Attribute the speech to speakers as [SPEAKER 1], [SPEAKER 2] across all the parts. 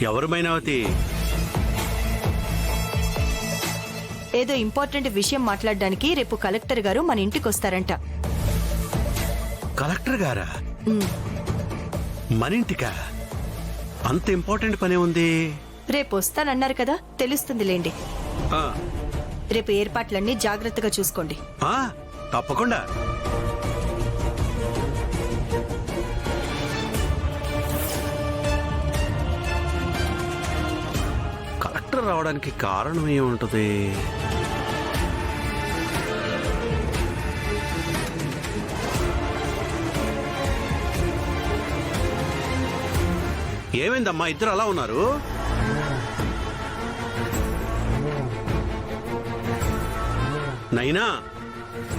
[SPEAKER 1] ఎవరు మైనావతి?
[SPEAKER 2] ఏదో ఇంపార్టెంట్ విషయం మాట్లాడడానికి రేపు కలెక్టర్ గారు మన ఇంటికి వస్తారంట.
[SPEAKER 1] కలెక్టర్ గారా? మన ఇంటికా? అంత ఇంపార్టెంట్ పనే ఉంది?
[SPEAKER 2] రేపు వస్తానన్నారు కదా, తెలుస్తుందిలేండి.
[SPEAKER 1] ఆ,
[SPEAKER 2] రేపు ఏర్పాట్లన్నీ జాగ్రత్తగా చూసుకోండి.
[SPEAKER 1] ఆ, తప్పకుండా. కలెక్టర్ రావడానికి కారణం ఏముంటది? ఏమైందమ్మా, ఇద్దరు అలా ఉన్నారు? నైనా,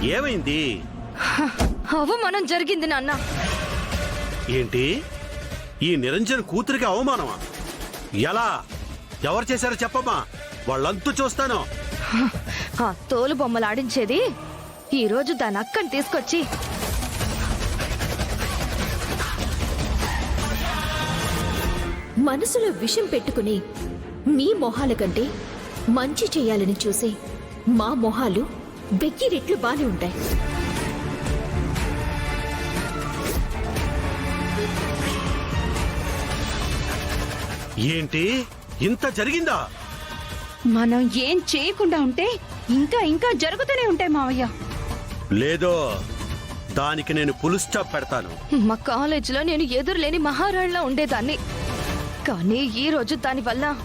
[SPEAKER 1] ఏమైంది?
[SPEAKER 3] అవమానం జరిగింది నాన్న.
[SPEAKER 1] ఏంటి? ఈ నిరంజన్ కూతురికి అవమానమా? ఎలా? ఎవరు చేశారో చెప్పమ్మా, వాళ్ళంతూ చూస్తాను.
[SPEAKER 3] ఆ తోలు బొమ్మలు ఆడించేది ఈ రోజు దాని అక్కని తీసుకొచ్చి
[SPEAKER 4] మనసులో విషం పెట్టుకుని మీ మొహాల కంటే మంచి చేయాలని చూసే మా మొహాలు వెయ్యి రెట్లు బానే ఉంటాయి.
[SPEAKER 1] ఏంటి, ఇంత జరిగిందా?
[SPEAKER 3] మనం ఏం చేయకుండా ఉంటే ఇంకా ఇంకా జరుగుతూనే ఉంటాయి మావయ్య.
[SPEAKER 1] లేదో, దానికి నేను ఫుల్ స్టాప్ పెడతాను.
[SPEAKER 3] మా కాలేజీలో నేను ఎదురులేని మహారాణిలా ఉండేదాన్ని. కానీ ఈ రోజు దానివల్ల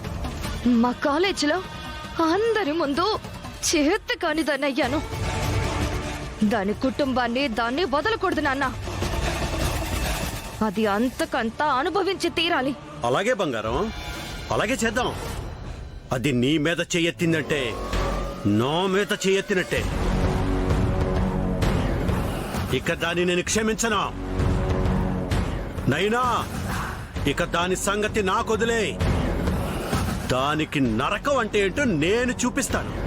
[SPEAKER 3] మా కాలేజీలో అందరి ముందు చేత కానిదాన్ని అయ్యాను. దాని కుటుంబాన్ని దాన్ని వదలకూడదు నాన్న. అది అంతకంతా అనుభవించి తీరాలి.
[SPEAKER 1] అలాగే బంగారం, అలాగే చేద్దాం. అది నీ మీద చెయ్యెత్తిందంటే నా మీద చెయ్యెత్తినట్టే. ఇక దాన్ని నేను క్షమించను. నైనా, ఇక దాని సంగతి నాకొదిలే. దానికి నరకం అంటే ఏంటో నేను చూపిస్తాను.